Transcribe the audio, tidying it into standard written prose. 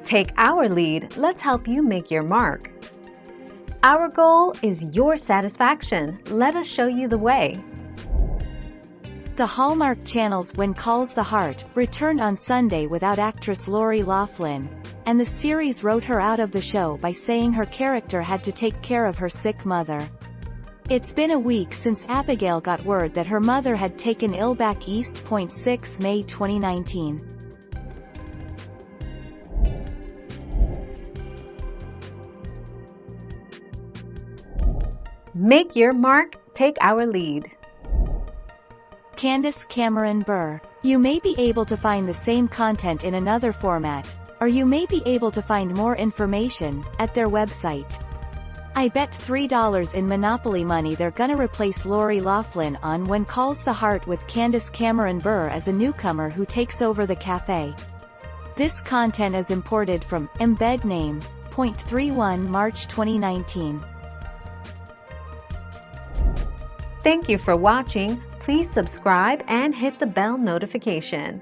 Take our lead, let's help you make your mark. Our goal is your satisfaction. Let us show you the way. The Hallmark Channel's When Calls the Heart returned on Sunday without actress Lori Loughlin, and the series wrote her out of the show by saying her character had to take care of her sick mother. It's been a week since Abigail got word that her mother had taken ill back East. 6 May 2019. Make your mark, take our lead. Candace Cameron Bure. You may be able to find the same content in another format, or you may be able to find more information at their website. I bet $3 in Monopoly money they're gonna replace Lori Loughlin on When Calls the Heart with Candace Cameron Bure as a newcomer who takes over the cafe. This content is imported from Embed Name. 31 March 2019. Thank you for watching. Please subscribe and hit the bell notification.